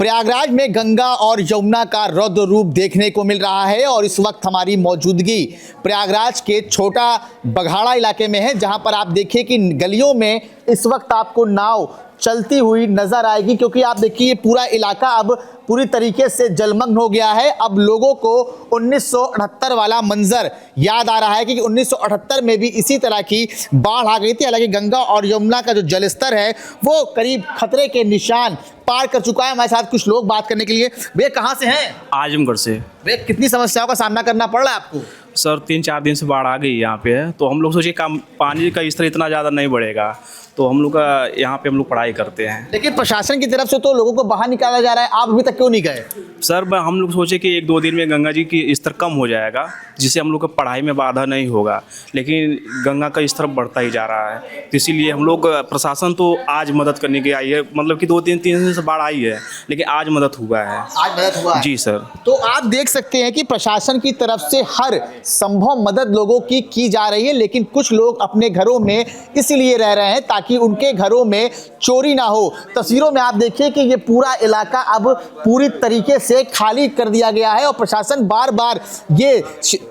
प्रयागराज में गंगा और यमुना का रौद्र रूप देखने को मिल रहा है और इस वक्त हमारी मौजूदगी प्रयागराज के छोटा बघाड़ा इलाके में है, जहां पर आप देखिए कि गलियों में इस वक्त आपको नाव चलती हुई नजर आएगी, क्योंकि आप देखिए ये पूरा इलाका अब पूरी तरीके से जलमग्न हो गया है। अब लोगों को 1978 वाला मंजर याद आ रहा है, क्योंकि 1978 में भी इसी तरह की बाढ़ आ गई थी। हालांकि गंगा और यमुना का जो जलस्तर है वो करीब खतरे के निशान पार कर चुका है। हमारे साथ कुछ लोग बात करने के लिए। भैया कहाँ से हैं? आजमगढ़ से। भैया कितनी समस्याओं का सामना करना पड़ रहा है आपको? सर 3-4 दिन से बाढ़ आ गई यहाँ पे है, तो हम लोग सोचे पानी का स्तर इतना ज़्यादा नहीं बढ़ेगा, तो हम लोग का यहाँ पे हम लोग पढ़ाई करते हैं। लेकिन प्रशासन की तरफ से तो लोगों को बाहर निकाला जा रहा है, आप अभी तक क्यों नहीं गए? सर हम लोग सोचे कि 1-2 दिन में गंगा जी की स्तर कम हो जाएगा, जिससे हम लोग का पढ़ाई में बाधा नहीं होगा, लेकिन गंगा का स्तर बढ़ता ही जा रहा है। तो इसीलिए हम लोग प्रशासन तो आज मदद करने के आई है, मतलब कि 2-3 दिन से बाढ़ आई है, लेकिन आज मदद हुआ है। आज मदद हुआ है? जी सर। तो आप देख सकते हैं कि प्रशासन की तरफ से हर संभव मदद लोगों की जा रही है, लेकिन कुछ लोग अपने घरों में इसलिए रह रहे हैं ताकि उनके घरों में चोरी ना हो। तस्वीरों में आप देखिए कि ये पूरा इलाका अब पूरी तरीके से खाली कर दिया गया है और प्रशासन बार बार ये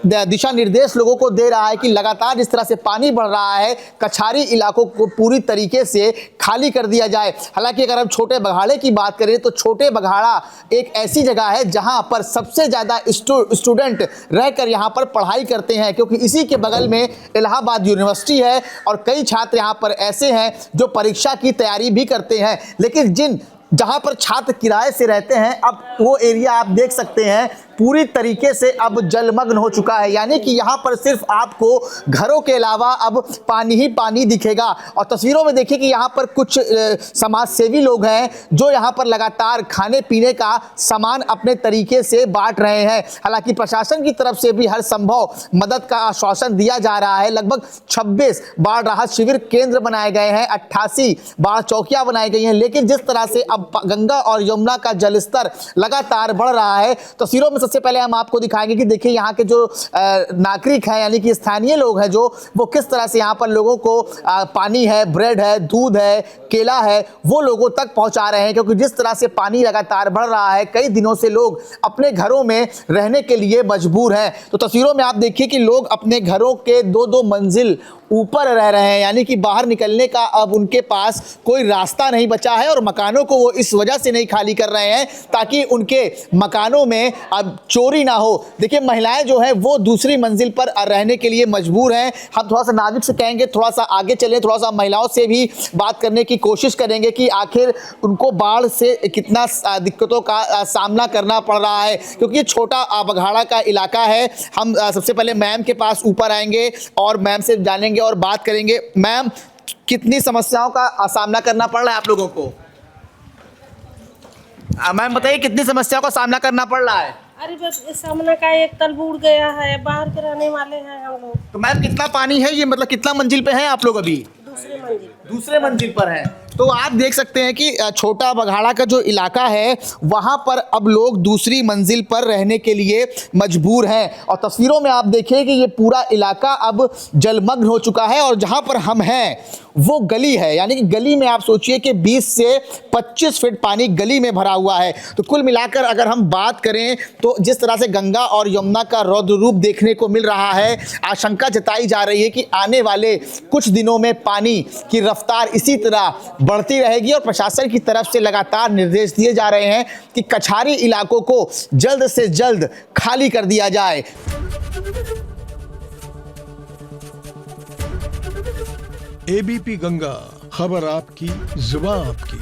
दिशा निर्देश लोगों को दे रहा है कि लगातार जिस तरह से पानी बढ़ रहा है, कछारी इलाकों को पूरी तरीके से खाली कर दिया जाए। हालांकि अगर हम छोटे बघाड़े की बात करें तो छोटे बघाड़ा एक ऐसी जगह है जहां पर सबसे ज्यादा स्टूडेंट रहकर यहां पर पढ़ाई करते हैं, क्योंकि इसी के बगल में इलाहाबाद यूनिवर्सिटी है और कई छात्र यहां पर ऐसे हैं जो परीक्षा की तैयारी भी करते हैं। लेकिन जहां पर छात्र किराए से रहते हैं, अब वो एरिया आप देख सकते हैं पूरी तरीके से अब जलमग्न हो चुका है, यानी कि यहाँ पर सिर्फ आपको घरों के अलावा अब पानी ही पानी दिखेगा। और तस्वीरों में देखिए कि यहाँ पर कुछ समाज सेवी लोग हैं जो यहाँ पर लगातार खाने पीने का सामान अपने तरीके से बांट रहे हैं। हालांकि प्रशासन की तरफ से भी हर संभव मदद का आश्वासन दिया जा रहा है। लगभग 26 बाढ़ राहत शिविर केंद्र बनाए गए हैं, 88 बाढ़ चौकियां बनाई गई हैं, लेकिन जिस तरह से अब गंगा और यमुना का जलस्तर लगातार बढ़ रहा है, तस्वीरों में सबसे पहले हम आपको दिखाएंगे कि देखिए यहाँ के जो नागरिक हैं, यानी कि स्थानीय लोग हैं, जो वो किस तरह से यहाँ पर लोगों को पानी है, ब्रेड है, दूध है, केला है, वो लोगों तक पहुंचा रहे हैं। क्योंकि जिस तरह से पानी लगातार बढ़ रहा है, कई दिनों से लोग अपने घरों में रहने के लिए मजबूर हैं। तो तस्वीरों में आप देखिए कि लोग अपने घरों के 2-2 मंजिल ऊपर रह रहे हैं, यानी कि बाहर निकलने का अब उनके पास कोई रास्ता नहीं बचा है और मकानों को वो इस वजह से नहीं खाली कर रहे हैं ताकि उनके मकानों में अब चोरी ना हो। देखिए महिलाएं जो है वो दूसरी मंजिल पर रहने के लिए मजबूर हैं। हम थोड़ा सा नाजुक से कहेंगे, थोड़ा सा आगे चलें, थोड़ा सा महिलाओं से भी बात करने की कोशिश करेंगे कि आखिर उनको बाढ़ से कितना दिक्कतों का सामना करना पड़ रहा है, क्योंकि ये छोटा बघाड़ा का इलाका है। हम सबसे पहले मैम के पास ऊपर आएंगे और मैम से जानेंगे और बात करेंगे। मैम, कितनी समस्याओं का सामना करना पड़ रहा है आप लोगों को? मैम बताइए कितनी समस्याओं का सामना करना पड़ रहा है? अरे बस इस सामने का एक तल बूढ़ गया है, बाहर के रहने वाले हैं हम लोग। तो मैम कितना पानी है ये, मतलब कितना मंजिल पे हैं आप लोग अभी? दूसरे मंजिल पर हैं। तो आप देख सकते हैं कि छोटा बघाड़ा का जो इलाका है वहां पर अब लोग दूसरी मंजिल पर रहने के लिए मजबूर हैं। और तस्वीरों में आप देखिए कि ये पूरा इलाका अब जलमग्न हो चुका है और जहां पर हम हैं वो गली है, यानी कि गली में आप सोचिए कि 20 से 25 फीट पानी गली में भरा हुआ है। तो कुल मिलाकर अगर हम बात करें तो जिस तरह से गंगा और यमुना का रौद्र रूप देखने को मिल रहा है, आशंका जताई जा रही है कि आने वाले कुछ दिनों में पानी की रफ्तार इसी तरह बढ़ती रहेगी और प्रशासन की तरफ से लगातार निर्देश दिए जा रहे हैं कि कछारी इलाकों को जल्द से जल्द खाली कर दिया जाए। एबीपी गंगा, खबर आपकी, जुबान आपकी।